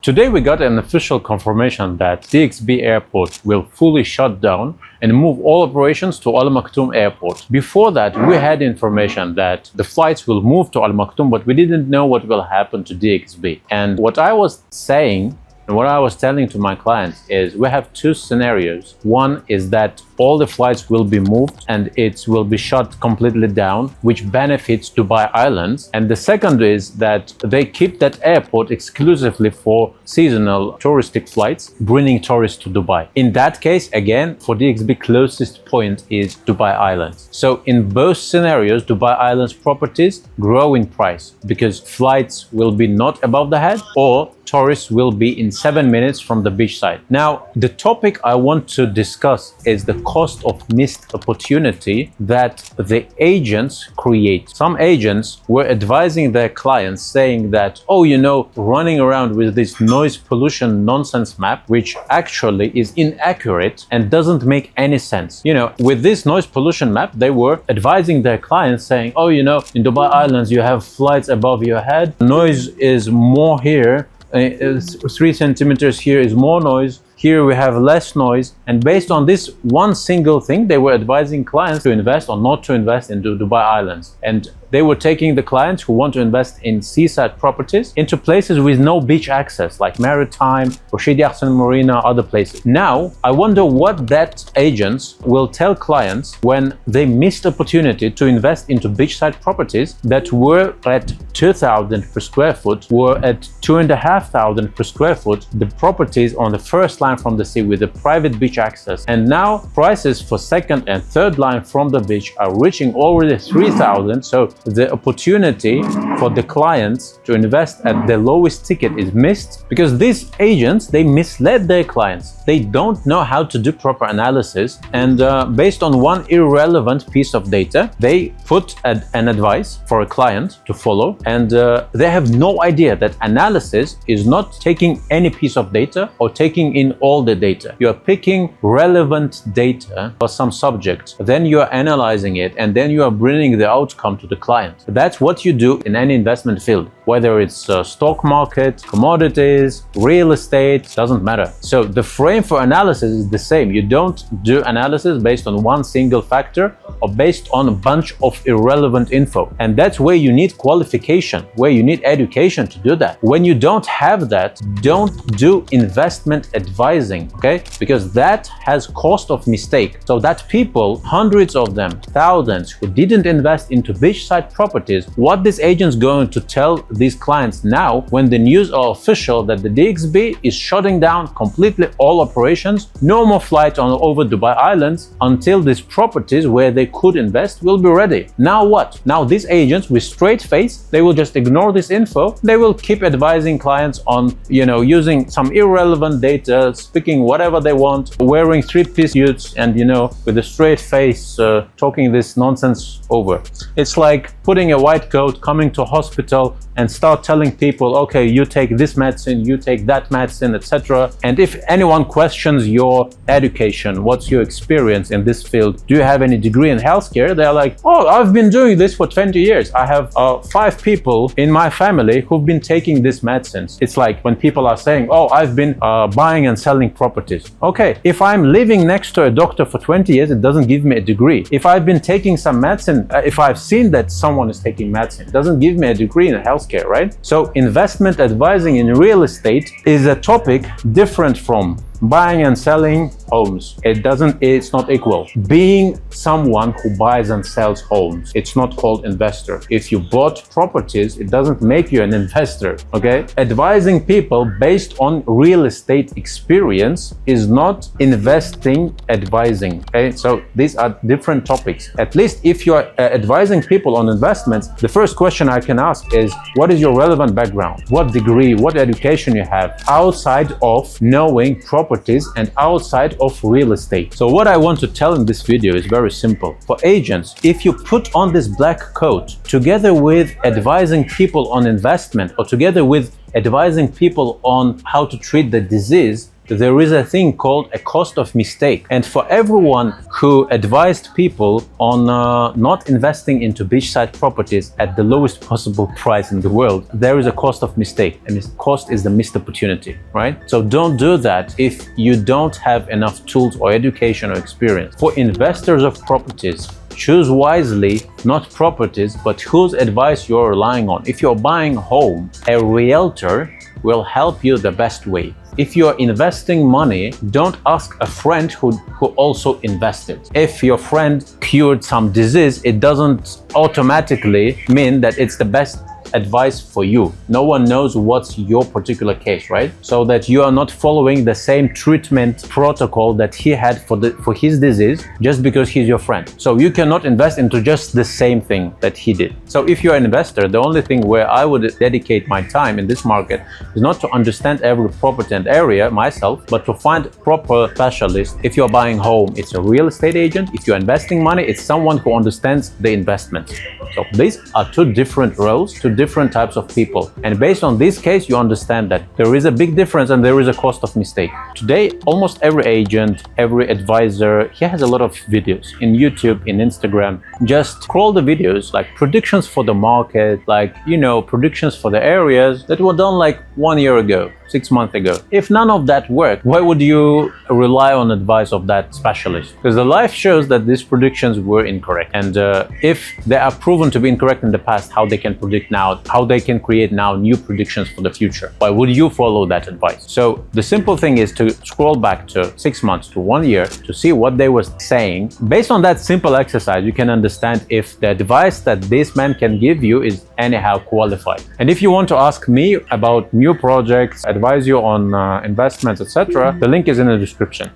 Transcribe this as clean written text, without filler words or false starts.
Today we got an official confirmation that DXB Airport will fully shut down and move all operations to Al Maktoum Airport. Before that, we had information that the flights will move to Al Maktoum, but we didn't know what will happen to DXB. And what I was saying and what I was telling to my clients is we have two scenarios. One is that all the flights will be moved and it will be shut completely down, which benefits Dubai Islands. And the second is that they keep that airport exclusively for seasonal touristic flights, bringing tourists to Dubai. In that case, again, for DXB, closest point is Dubai Islands. So in both scenarios, Dubai Islands properties grow in price because flights will be not above the head, or tourists will be in 7 minutes from the beach side. Now, the topic I want to discuss is the cost of missed opportunity that the agents create. Some agents were advising their clients saying that, oh, you know, running around with this noise pollution nonsense map, which actually is inaccurate and doesn't make any sense. You know, with this noise pollution map, they were advising their clients saying, oh, you know, in Dubai Islands, you have flights above your head. Noise is more here. 3 centimeters here is more noise. Here we have less noise. And based on this one single thing, they were advising clients to invest or not to invest into Dubai Islands. And they were taking the clients who want to invest in seaside properties into places with no beach access, like Maritime, Rashidi Hassan Marina, other places. Now, I wonder what that agents will tell clients when they missed opportunity to invest into beachside properties that were at 2,000 per square foot, were at 2,500 per square foot, the properties on the first line from the sea with a private beach access. And now prices for second and third line from the beach are reaching already 3,000. So the opportunity for the clients to invest at the lowest ticket is missed because these agents, they misled their clients. They don't know how to do proper analysis, and based on one irrelevant piece of data, they put an advice for a client to follow, and they have no idea that analysis is not taking any piece of data or taking in all the data. You are picking relevant data for some subject, then you are analyzing it, and then you are bringing the outcome to the client. That's what you do in any investment field, whether it's stock market, commodities, real estate, doesn't matter. So the frame for analysis is the same. You don't do analysis based on one single factor or based on a bunch of irrelevant info. And that's where you need qualification, where you need education to do that. When you don't have that, don't do investment advising, okay? Because that has cost of mistake. So that people, hundreds of them, thousands, who didn't invest into beachside properties, what this agent's going to tell these clients now when the news are official that the DXB is shutting down completely all operations, no more flights on over Dubai Islands until these properties where they could invest will be ready. Now what? Now these agents with straight face, they will just ignore this info. They will keep advising clients on, you know, using some irrelevant data, speaking whatever they want, wearing 3-piece suits, and, you know, with a straight face, talking this nonsense over. It's like putting a white coat, coming to hospital and start telling people, okay, you take this medicine, you take that medicine, etc. And if anyone questions your education, what's your experience in this field, do you have any degree in healthcare? They're like, oh, I've been doing this for 20 years. I have 5 people in my family who've been taking these medicines. It's like when people are saying, oh, I've been buying and selling properties. Okay, if I'm living next to a doctor for 20 years, it doesn't give me a degree. If I've been taking some medicine, if I've seen that someone is taking medicine, it doesn't give me a degree in healthcare, right? So investment advising in real estate is a topic different from buying and selling homes. It's not equal. Being someone who buys and sells homes, it's not called investor. If you bought properties, it doesn't make you an investor, okay? Advising people based on real estate experience is not investing advising, okay? So these are different topics. At least if you're advising people on investments, the first question I can ask is, what is your relevant background? What degree, what education you have outside of knowing properties and outside of real estate? So what I want to tell in this video is very simple. For agents, if you put on this black coat together with advising people on investment or together with advising people on how to treat the disease, there is a thing called a cost of mistake. And for everyone who advised people on not investing into beachside properties at the lowest possible price in the world, there is a cost of mistake, and this cost is the missed opportunity, right? So don't do that if you don't have enough tools or education or experience. For investors of properties, choose wisely, not properties, but whose advice you're relying on. If you're buying a home, a realtor will help you the best way. If you're investing money, don't ask a friend who also invested. If your friend cured some disease, it doesn't automatically mean that it's the best advice for you. No one knows what's your particular case, right? So that you are not following the same treatment protocol that he had for his disease just because he's your friend. So you cannot invest into just the same thing that he did. So if you're an investor, the only thing where I would dedicate my time in this market is not to understand every property and area myself, but to find proper specialist. If you're buying home, it's a real estate agent. If you're investing money, it's someone who understands the investment. So these are two different roles, two different types of people. And based on this case, you understand that there is a big difference and there is a cost of mistake. Today, almost every agent, every advisor, he has a lot of videos in YouTube, in Instagram. Just scroll the videos, like predictions for the market, like, predictions for the areas that were done like 1 year ago, 6 months ago. If none of that worked, why would you rely on advice of that specialist? Because the life shows that these predictions were incorrect. And if they are proven to be incorrect in the past, how they can predict now, how they can create now new predictions for the future? Why would you follow that advice? So the simple thing is to scroll back to 6 months to 1 year to see what they were saying. Based on that simple exercise, you can understand if the advice that this man can give you is anyhow qualified. And if you want to ask me about new projects, advise you on investments, etc., the link is in the description.